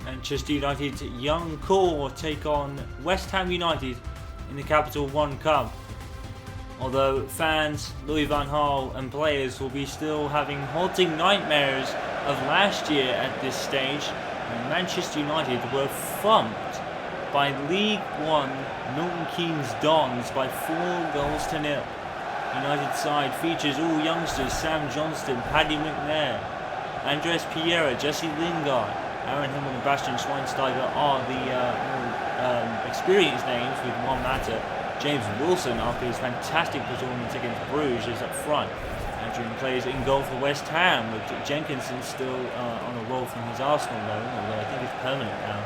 Manchester United's young core take on West Ham United in the Capital One Cup. Although fans, Louis van Gaal and players will be still having haunting nightmares of last year at this stage, when Manchester United were thumped by League One Milton Keynes Dons by 4-0. United side features all youngsters: Sam Johnston, Paddy McNair, Andres Pereira, Jesse Lingard, Aaron Himmel and Bastian Schweinsteiger are the more experienced names, with Juan Mata. James Wilson, after his fantastic performance against Bruges, is up front. Adrian plays in goal for West Ham, with Jenkinson still on a roll from his Arsenal loan, although I think it's permanent now.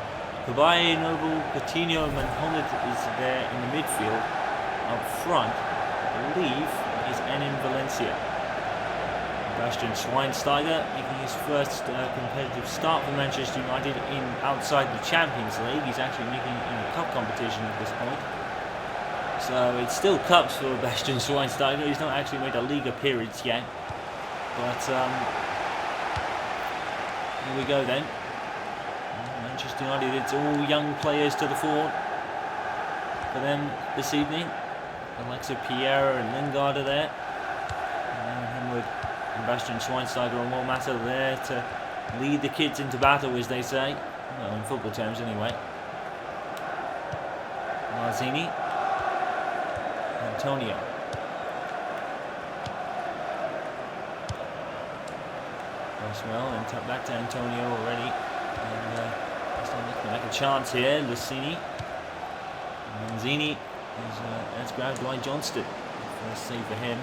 Kabaye, Noble, Coutinho and Mohamed is there in the midfield. Up front, I believe, is Enin Valencia. Bastian Schweinsteiger making his first competitive start for Manchester United outside the Champions League. He's actually making it in a cup competition at this point. So it's still cups for Bastian Schweinsteiger. He's not actually made a league appearance yet. But here we go then. Manchester United, it's all young players to the fore for them this evening. The likes of Pereira and Lingard are there. And Bastian Schweinsteiger and Juan Mata there to lead the kids into battle, as they say. Well, in football terms anyway. Marzini. Antonio. Goes well, and back to Antonio already. And looking like a chance here. Lucini. Manzini. That's grabbed by Johnston. First save for him.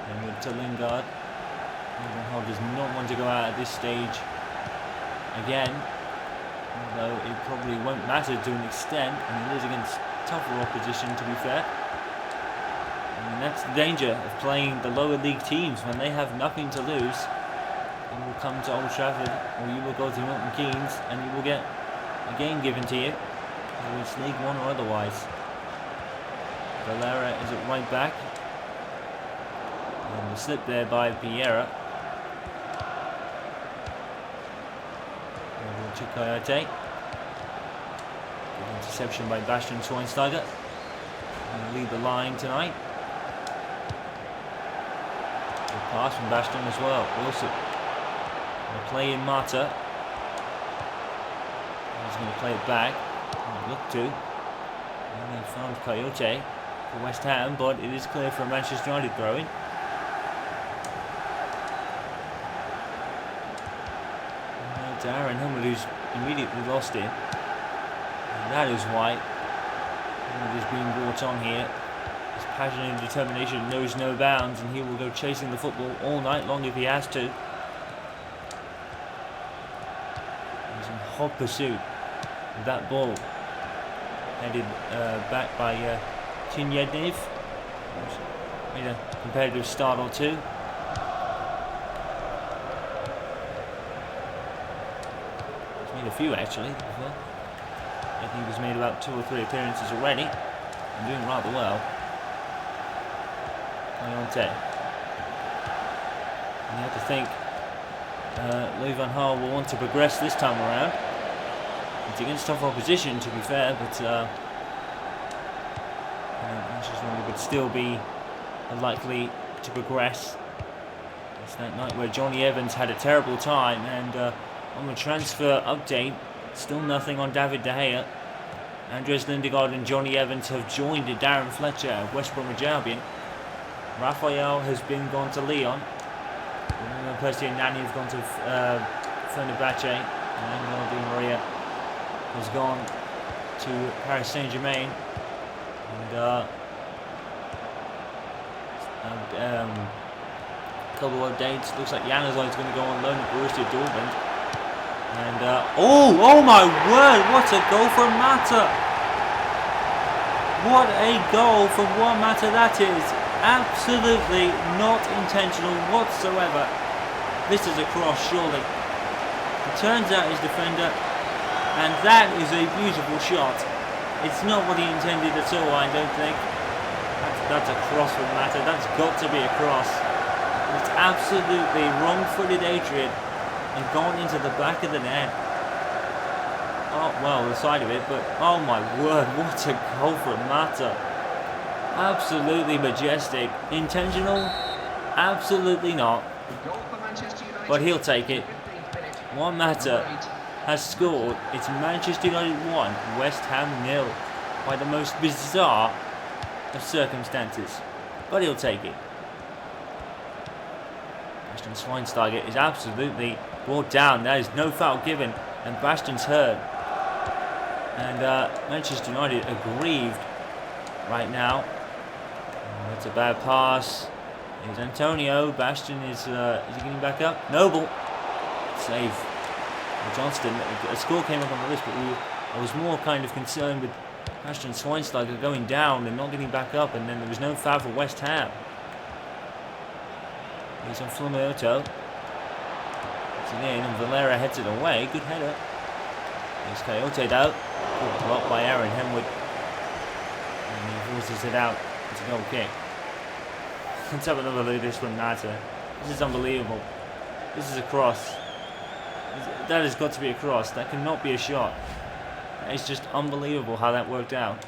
And with to Lingard. Lingard does not want to go out at this stage again. Although it probably won't matter to an extent, and it is against tougher opposition, to be fair. And that's the danger of playing the lower league teams. When they have nothing to lose, you will come to Old Trafford, or you will go to Milton Keynes, and you will get a game given to you, whether it's League One or otherwise. Valera is at right back. And the slip there by Pereira. To Coyote. Good interception by Bastian Schweinsteiger. And lead the line tonight. Good pass from Bastian as well. Wilson. Going to play in Mata. He's going to play it back. Look to. And they found Coyote for West Ham, but it is clear for Manchester United throwing. Aaron Himmel, who's immediately lost it. And that is why Himmel is being brought on here. His passion and determination knows no bounds, and he will go chasing the football all night long if he has to. He's in hot pursuit of that ball. Headed back by Tinyednev. Made a competitive start or two. A few actually. I think he's made about 2 or 3 appearances already and doing rather well. Coyote. And you have to think Louis van Gaal will want to progress this time around. It's against tough opposition, to be fair, but Manchester United would still be likely to progress. It's that night where Johnny Evans had a terrible time, and on the transfer update, still nothing on David De Gea. Andres Lindegaard and Johnny Evans have joined Darren Fletcher at West Bromwich Albion. Raphael has gone to Lyon. Percy and Nani have gone to Fenerbahce. And Angel Di Maria has gone to Paris Saint-Germain. And a couple of updates. Looks like Januzaj is going to go on loan at Borussia Dortmund. And oh my word, what a goal from Mata! What a goal from Juan Mata that is! Absolutely not intentional whatsoever. This is a cross, surely. He turns out his defender, and that is a beautiful shot. It's not what he intended at all, I don't think. That's a cross from Mata. That's got to be a cross. It's absolutely wrong-footed Adrian and gone into the back of the net. Oh, well, the side of it, but oh my word, what a goal from Mata. Absolutely majestic. Intentional? Absolutely not. But he'll take it. Juan Mata has scored. It's Manchester United 1, West Ham 0, by the most bizarre of circumstances. But he'll take it. Bastian Schweinsteiger is absolutely brought down. There is no foul given, and Bastian's hurt. And Manchester United aggrieved right now. That's a bad pass. Here's Antonio. Bastian is he getting back up? Noble. Save. Johnston. A score came up on the list, but I was more kind of concerned with Bastian Schweinsteiger going down and not getting back up, and then there was no foul for West Ham. He's on Flamengo. It's in, and Valera heads it away. Good header. Here's Coyote though. Good block by Aaron Henwood. And he forces it out. It's a goal kick. Let's have another look at this from Nata. This is unbelievable. This is a cross. That has got to be a cross. That cannot be a shot. It's just unbelievable how that worked out.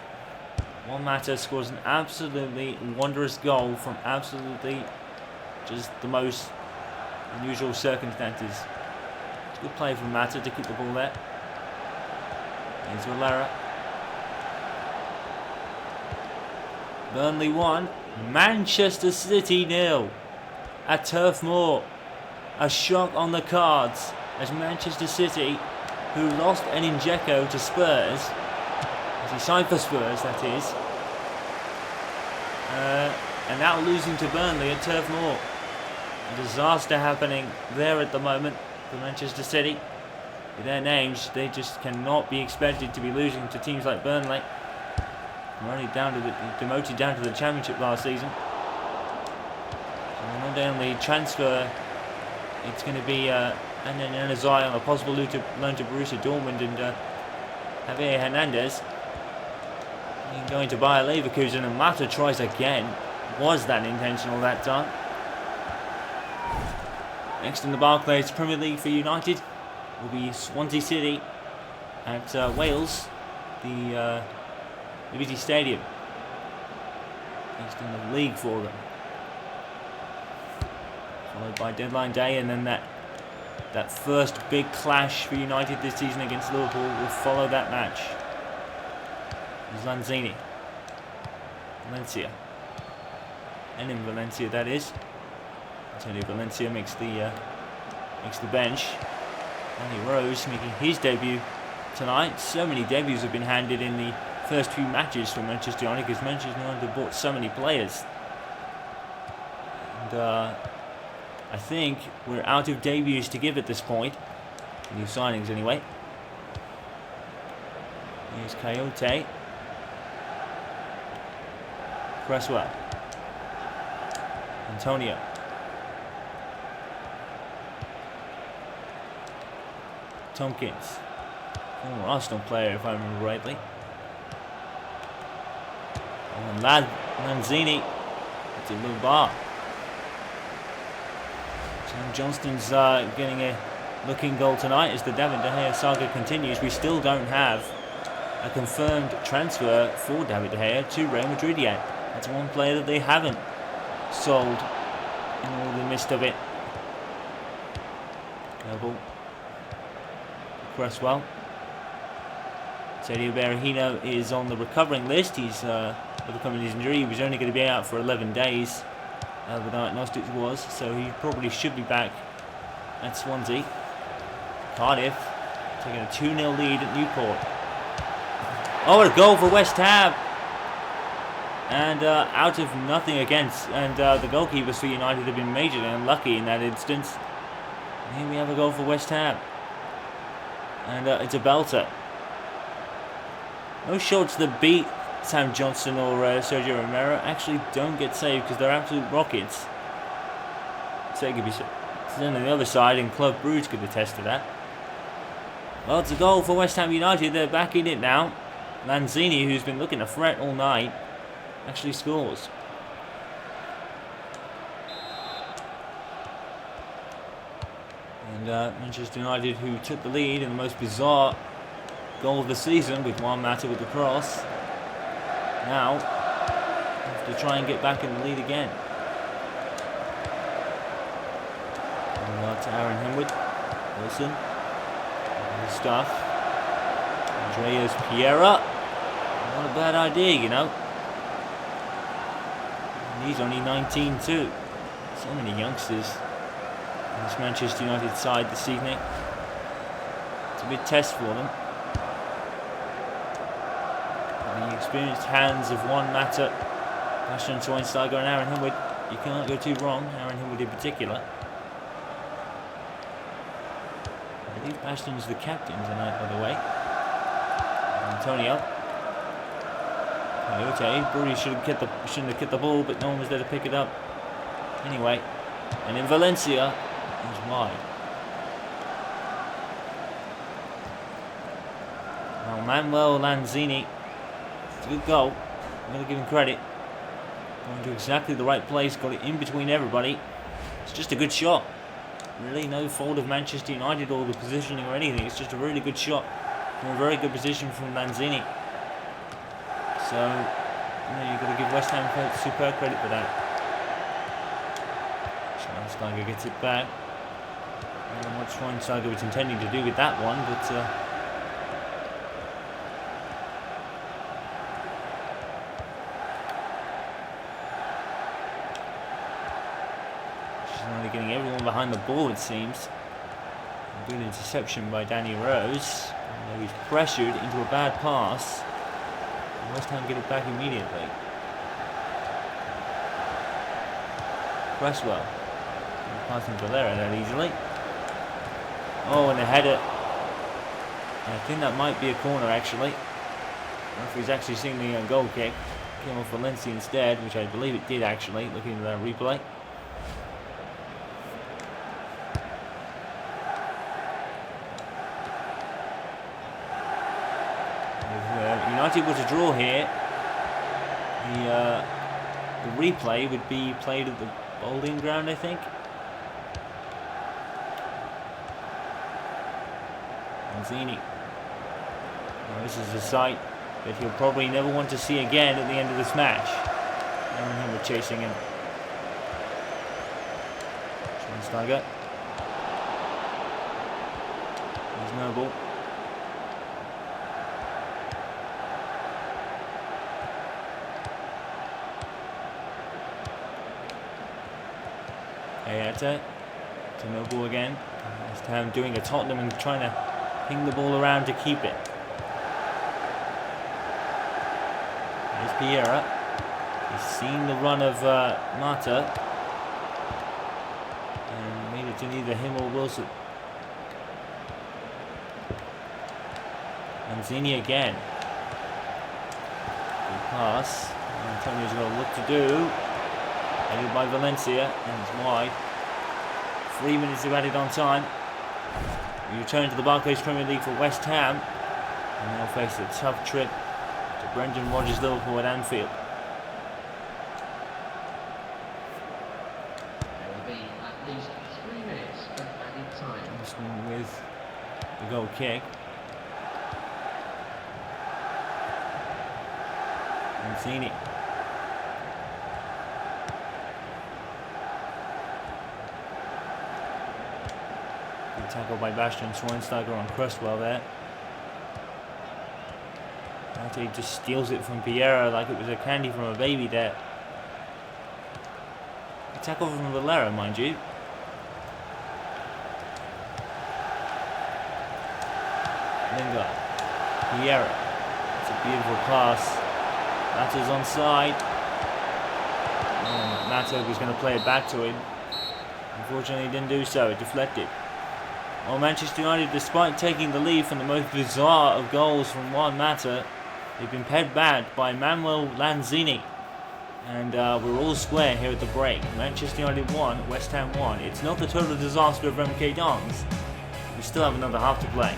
Juan Mata scores an absolutely wondrous goal from absolutely just the most unusual circumstances. It's a good play from Mata to keep the ball there. Here's Valera. Burnley 1, Manchester City 0 at Turf Moor. A shock on the cards as Manchester City, who lost Njeko to Spurs, as he signed for Spurs, that is, and now losing to Burnley at Turf Moor. A disaster happening there at the moment for Manchester City. With their names, they just cannot be expected to be losing to teams like Burnley. We're only demoted down to the Championship last season. So not only transfer, it's going to be Ananazai on a possible loan to Borussia Dortmund and Javier Hernandez. Going to Bayer Leverkusen, and Mata tries again. Was that intentional that time? Next in the Barclays Premier League for United will be Swansea City at Wales, the LVG Stadium. Next in the league for them. Followed by deadline day, and then that first big clash for United this season against Liverpool will follow that match. Lanzini. Valencia. And in Valencia, that is. Antonio Valencia makes the bench. Danny Rose making his debut tonight. So many debuts have been handed in the first few matches for Manchester United because Manchester United have bought so many players. And I think we're out of debuts to give at this point. New signings anyway. Here's Coyote. Cresswell. Antonio. Tompkins. Former Arsenal player, if I remember rightly. And Lanzini. It's a little bar. Sam Johnston's getting a looking goal tonight as the David De Gea saga continues. We still don't have a confirmed transfer for David De Gea to Real Madrid yet. That's one player that they haven't sold in all the midst of it. Noble. Cresswell. Sergio Berahino is on the recovering list. He's overcoming his injury. He was only going to be out for 11 days. The diagnostics was, so he probably should be back at Swansea. Cardiff taking a 2-0 lead at Newport. Oh, what a goal for West Ham! And out of nothing against, and the goalkeepers for United have been majorly unlucky in that instance. And here we have a goal for West Ham. And it's a belter. Most shots that beat Sam Johnson or Sergio Romero actually don't get saved because they're absolute rockets. So it could be on the other side, and Club Brugge could attest to that. Well, it's a goal for West Ham United. They're back in it now. Lanzini, who's been looking to threat all night, actually scores. And Manchester United, who took the lead in the most bizarre goal of the season with Juan Mata with the cross, now have to try and get back in the lead again. And to Aaron Henwood, Wilson, good stuff. Andreas Pereira, not a bad idea, you know. And he's only 19 too. So many youngsters in this Manchester United side this evening. It's a big test for them. And the experienced hands of Juan Mata, Bastian Schweinsteiger and Aaron Henwood. You can't go too wrong, Aaron Henwood in particular. I believe Bastian's the captain tonight, by the way. Antonio. Coyote, Brody shouldn't have kicked the ball, but no one was there to pick it up. Anyway, and in Valencia, he's wide. Now Manuel Lanzini, it's a good goal. I'm going to give him credit. Going to exactly the right place, got it in between everybody. It's just a good shot. Really no fault of Manchester United or the positioning or anything. It's just a really good shot from a very good position from Lanzini. So, you've got to give West Ham super credit for that. Schweinsteiger gets it back. I don't know what Schweinsteiger was intending to do with that one, but she's only getting everyone behind the ball, it seems. A good interception by Danny Rose. And he's pressured into a bad pass. West Ham get it back immediately. Cresswell. Passing Valera that easily. Oh, and a header. I think that might be a corner actually. Referee's actually signaling a goal kick. Came off Valencia instead, which I believe it did actually, looking at that replay. United were to draw here, the replay would be played at the bowling ground, I think. Lanzini. Now this is a sight that he'll probably never want to see again at the end of this match. Aaron Henwood chasing him. Schweinsteiger. Here's Noble. Ayata to Noble again. This time doing a Tottenham and trying to ping the ball around to keep it. There's Pereira. He's seen the run of Mata and made it to neither him or Wilson. Lanzini again. Good pass. Antonio's got a look to do. Headed by Valencia, and it's wide. 3 minutes to added on time. We return to the Barclays Premier League for West Ham, and they'll face a tough trip to Brendan Rodgers Liverpool at Anfield. There will be at least 3 minutes of added time. This one with the goal kick. Lanzini. Tackle by Bastian Schweinsteiger on Cresswell there. He just steals it from Pereira like it was a candy from a baby there. A tackle from Valera, mind you. Lingard. Pereira. It's a beautiful pass. Mata's onside. And Mata was going to play it back to him. Unfortunately, he didn't do so. It deflected. Well, Manchester United, despite taking the lead from the most bizarre of goals from Juan Mata, they've been paid back by Manuel Lanzini. And we're all square here at the break. Manchester United 1, West Ham 1. It's not the total disaster of MK Dons. We still have another half to play.